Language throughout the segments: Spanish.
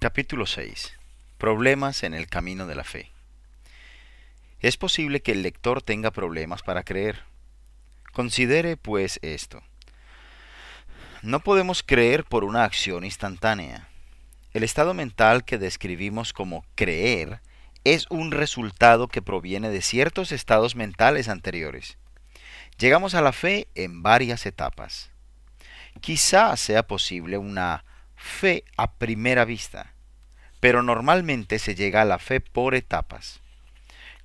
Capítulo 6. Problemas en el camino de la fe. Es posible que el lector tenga problemas para creer. Considere, pues, esto. No podemos creer por una acción instantánea. El estado mental que describimos como creer es un resultado que proviene de ciertos estados mentales anteriores. Llegamos a la fe en varias etapas. Quizá sea posible una fe a primera vista, pero normalmente se llega a la fe por etapas.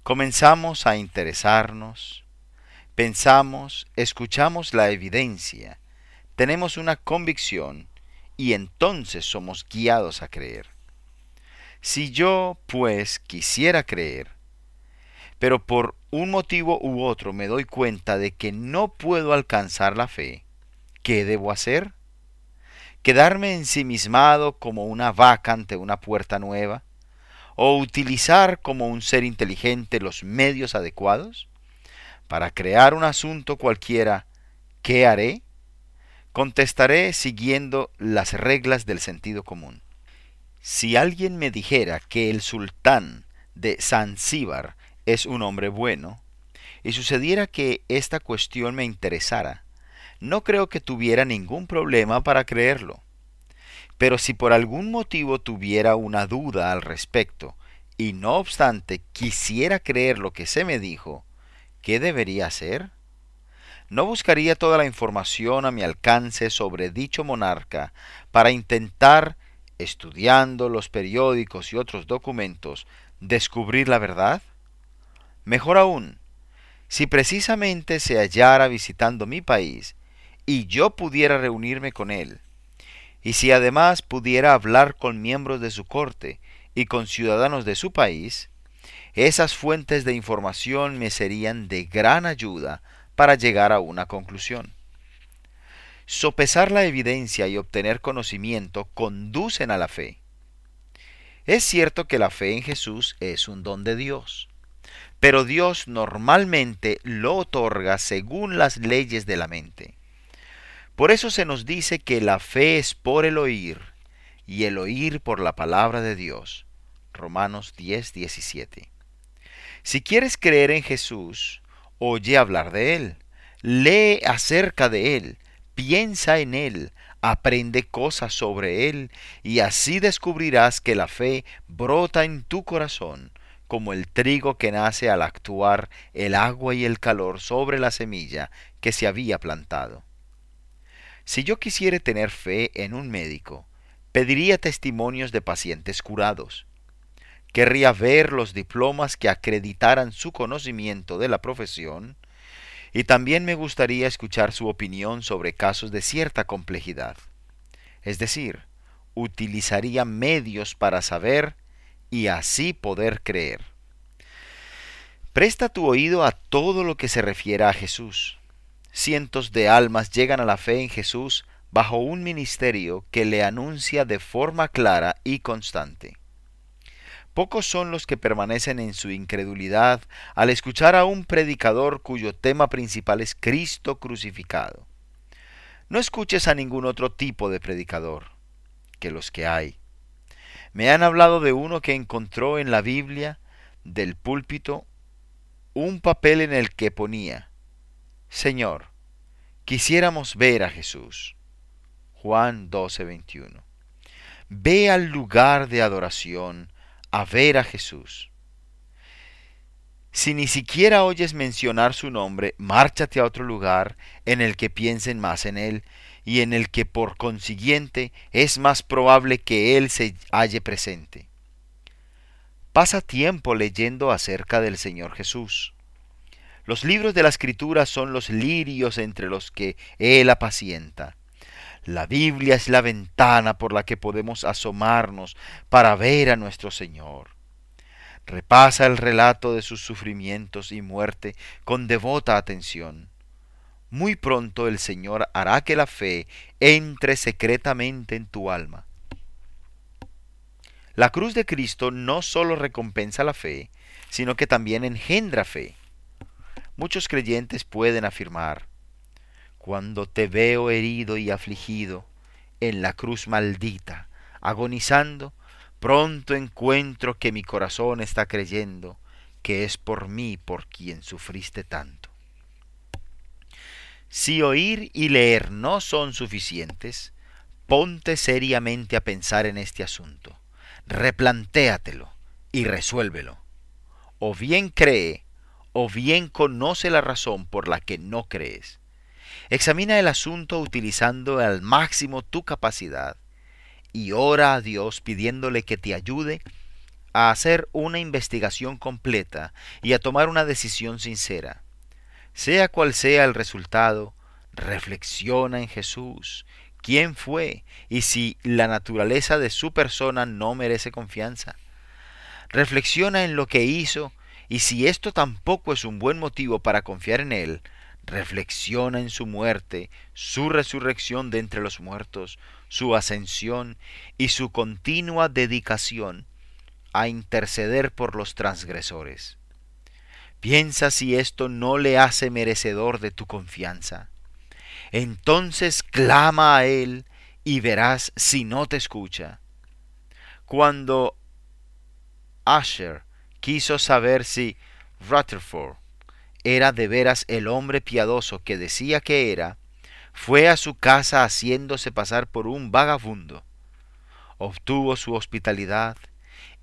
Comenzamos a interesarnos, pensamos, escuchamos la evidencia, tenemos una convicción y entonces somos guiados a creer. Si yo, pues, quisiera creer, pero por un motivo u otro me doy cuenta de que no puedo alcanzar la fe, ¿qué debo hacer? ¿Quedarme ensimismado como una vaca ante una puerta nueva? ¿O utilizar como un ser inteligente los medios adecuados? Para crear un asunto cualquiera, ¿qué haré? Contestaré siguiendo las reglas del sentido común. Si alguien me dijera que el sultán de Zanzíbar es un hombre bueno, y sucediera que esta cuestión me interesara, no creo que tuviera ningún problema para creerlo. Pero si por algún motivo tuviera una duda al respecto, y no obstante quisiera creer lo que se me dijo, ¿qué debería hacer? ¿No buscaría toda la información a mi alcance sobre dicho monarca para intentar, estudiando los periódicos y otros documentos, descubrir la verdad? Mejor aún, si precisamente se hallara visitando mi país y yo pudiera reunirme con él, y si además pudiera hablar con miembros de su corte y con ciudadanos de su país, esas fuentes de información me serían de gran ayuda para llegar a una conclusión. Sopesar la evidencia y obtener conocimiento conducen a la fe. Es cierto que la fe en Jesús es un don de Dios, pero Dios normalmente lo otorga según las leyes de la mente. Por eso se nos dice que la fe es por el oír, y el oír por la palabra de Dios. Romanos 10:17. Si quieres creer en Jesús, oye hablar de Él, lee acerca de Él, piensa en Él, aprende cosas sobre Él, y así descubrirás que la fe brota en tu corazón, como el trigo que nace al actuar el agua y el calor sobre la semilla que se había plantado. Si yo quisiera tener fe en un médico, pediría testimonios de pacientes curados. Querría ver los diplomas que acreditaran su conocimiento de la profesión y también me gustaría escuchar su opinión sobre casos de cierta complejidad. Es decir, utilizaría medios para saber y así poder creer. Presta tu oído a todo lo que se refiera a Jesús. Cientos de almas llegan a la fe en Jesús bajo un ministerio que le anuncia de forma clara y constante. Pocos son los que permanecen en su incredulidad al escuchar a un predicador cuyo tema principal es Cristo crucificado. No escuches a ningún otro tipo de predicador que los que hay. Me han hablado de uno que encontró en la Biblia del púlpito un papel en el que ponía: Señor, quisiéramos ver a Jesús. Juan 12:21. Ve al lugar de adoración a ver a Jesús. Si ni siquiera oyes mencionar su nombre, márchate a otro lugar en el que piensen más en Él y en el que por consiguiente es más probable que Él se halle presente. Pasa tiempo leyendo acerca del Señor Jesús. Los libros de la Escritura son los lirios entre los que Él apacienta. La Biblia es la ventana por la que podemos asomarnos para ver a nuestro Señor. Repasa el relato de sus sufrimientos y muerte con devota atención. Muy pronto el Señor hará que la fe entre secretamente en tu alma. La cruz de Cristo no solo recompensa la fe, sino que también engendra fe. Muchos creyentes pueden afirmar: cuando te veo herido y afligido en la cruz maldita, agonizando, Pronto encuentro que mi corazón está creyendo que es por mí por quien sufriste tanto. Si oír y leer no son suficientes, ponte seriamente a pensar en este asunto, replantéatelo y resuélvelo. O bien cree, o bien conoce la razón por la que no crees. Examina el asunto utilizando al máximo tu capacidad y ora a Dios pidiéndole que te ayude a hacer una investigación completa y a tomar una decisión sincera. Sea cual sea el resultado, reflexiona en Jesús, quién fue y si la naturaleza de su persona no merece confianza. Reflexiona en lo que hizo y si esto tampoco es un buen motivo para confiar en él, reflexiona en su muerte, su resurrección de entre los muertos, su ascensión y su continua dedicación a interceder por los transgresores. Piensa si esto no le hace merecedor de tu confianza. Entonces clama a él y verás si no te escucha. Cuando Asher quiso saber si Rutherford era de veras el hombre piadoso que decía que era, fue a su casa haciéndose pasar por un vagabundo. Obtuvo su hospitalidad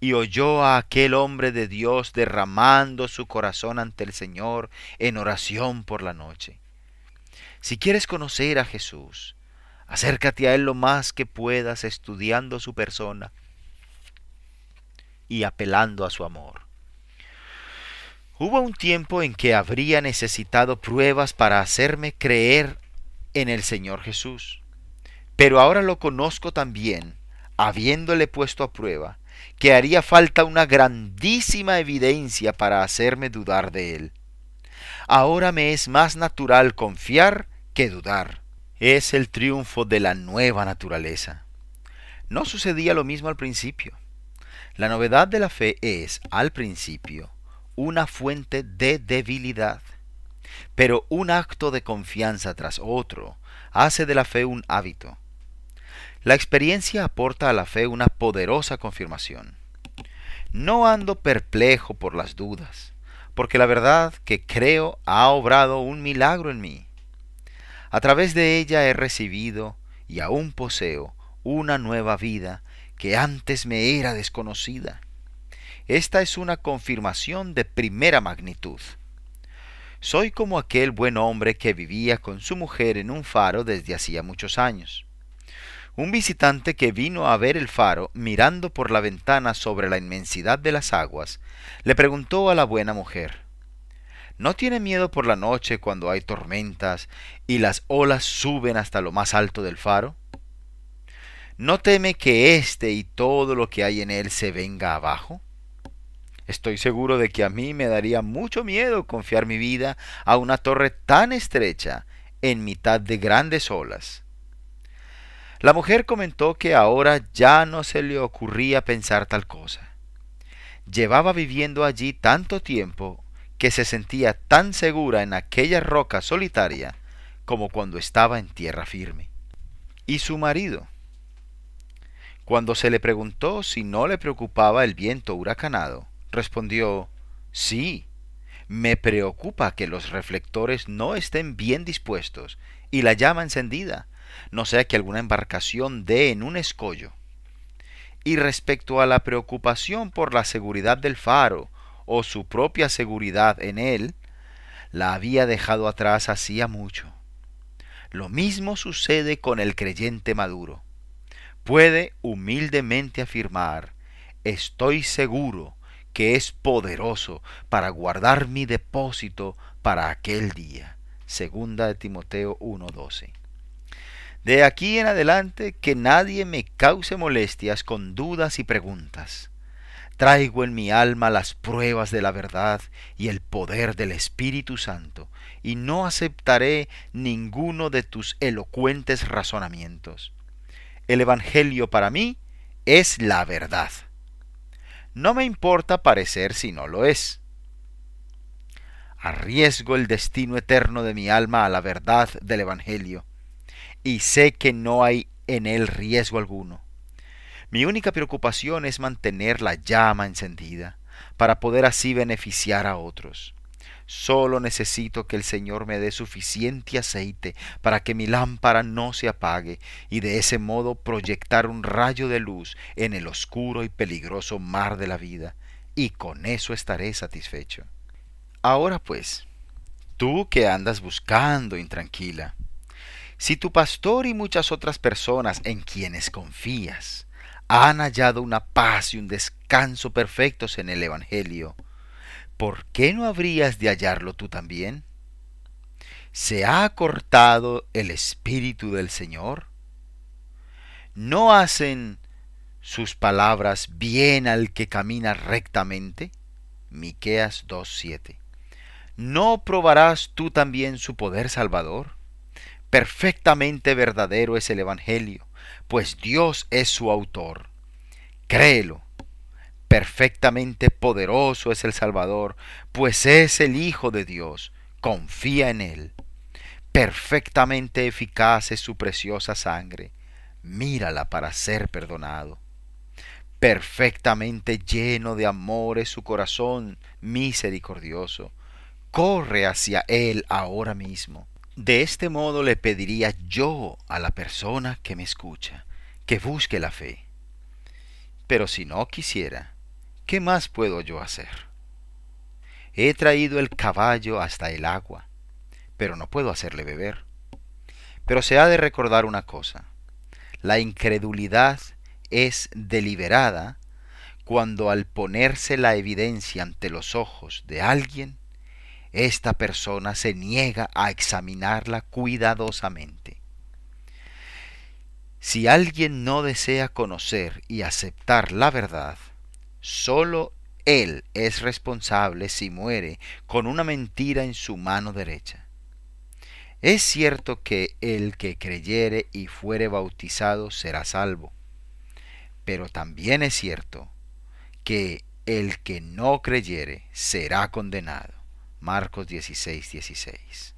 y oyó a aquel hombre de Dios derramando su corazón ante el Señor en oración por la noche. Si quieres conocer a Jesús, acércate a Él lo más que puedas estudiando su persona y apelando a su amor. Hubo un tiempo en que habría necesitado pruebas para hacerme creer en el Señor Jesús, pero ahora lo conozco también, habiéndole puesto a prueba, que haría falta una grandísima evidencia para hacerme dudar de él. Ahora me es más natural confiar que dudar. Es el triunfo de la nueva naturaleza. No sucedía lo mismo al principio. La novedad de la fe es, al principio, una fuente de debilidad, pero un acto de confianza tras otro hace de la fe un hábito. La experiencia aporta a la fe una poderosa confirmación. No ando perplejo por las dudas, porque la verdad que creo ha obrado un milagro en mí. A través de ella he recibido y aún poseo una nueva vida que antes me era desconocida. Esta es una confirmación de primera magnitud. Soy como aquel buen hombre que vivía con su mujer en un faro desde hacía muchos años. Un visitante que vino a ver el faro, mirando por la ventana sobre la inmensidad de las aguas, le preguntó a la buena mujer: ¿No tiene miedo por la noche cuando hay tormentas y las olas suben hasta lo más alto del faro? ¿No teme que éste y todo lo que hay en él se venga abajo? Estoy seguro de que a mí me daría mucho miedo confiar mi vida a una torre tan estrecha en mitad de grandes olas. La mujer comentó que ahora ya no se le ocurría pensar tal cosa. Llevaba viviendo allí tanto tiempo que se sentía tan segura en aquella roca solitaria como cuando estaba en tierra firme. ¿Y su marido? Cuando se le preguntó si no le preocupaba el viento huracanado, respondió: sí, me preocupa que los reflectores no estén bien dispuestos y la llama encendida, no sea que alguna embarcación dé en un escollo. Y respecto a la preocupación por la seguridad del faro o su propia seguridad en él, la había dejado atrás hacía mucho. Lo mismo sucede con el creyente maduro. Puede humildemente afirmar: estoy seguro que es poderoso para guardar mi depósito para aquel día. Segunda de Timoteo 1:12. De aquí en adelante que nadie me cause molestias con dudas y preguntas. Traigo en mi alma las pruebas de la verdad y el poder del Espíritu Santo, y no aceptaré ninguno de tus elocuentes razonamientos. El Evangelio para mí es la verdad. No me importa parecer si no lo es. Arriesgo el destino eterno de mi alma a la verdad del Evangelio, y sé que no hay en él riesgo alguno. Mi única preocupación es mantener la llama encendida, para poder así beneficiar a otros. Solo necesito que el Señor me dé suficiente aceite para que mi lámpara no se apague y de ese modo proyectar un rayo de luz en el oscuro y peligroso mar de la vida, y con eso estaré satisfecho. Ahora pues, tú que andas buscando intranquila, si tu pastor y muchas otras personas en quienes confías han hallado una paz y un descanso perfectos en el Evangelio, ¿por qué no habrías de hallarlo tú también? ¿Se ha cortado el Espíritu del Señor? ¿No hacen sus palabras bien al que camina rectamente? Miqueas 2:7. ¿No probarás tú también su poder salvador? Perfectamente verdadero es el Evangelio, pues Dios es su autor. Créelo. Perfectamente poderoso es el Salvador, pues es el Hijo de Dios. Confía en Él. Perfectamente eficaz es su preciosa sangre. Mírala para ser perdonado. Perfectamente lleno de amor es su corazón misericordioso. Corre hacia Él ahora mismo. De este modo le pediría yo a la persona que me escucha que busque la fe. Pero si no quisiera, ¿qué más puedo yo hacer? He traído el caballo hasta el agua, pero no puedo hacerle beber. Pero se ha de recordar una cosa: la incredulidad es deliberada cuando al ponerse la evidencia ante los ojos de alguien, esta persona se niega a examinarla cuidadosamente. Si alguien no desea conocer y aceptar la verdad, solo él es responsable si muere con una mentira en su mano derecha. Es cierto que el que creyere y fuere bautizado será salvo, pero también es cierto que el que no creyere será condenado. Marcos 16:16.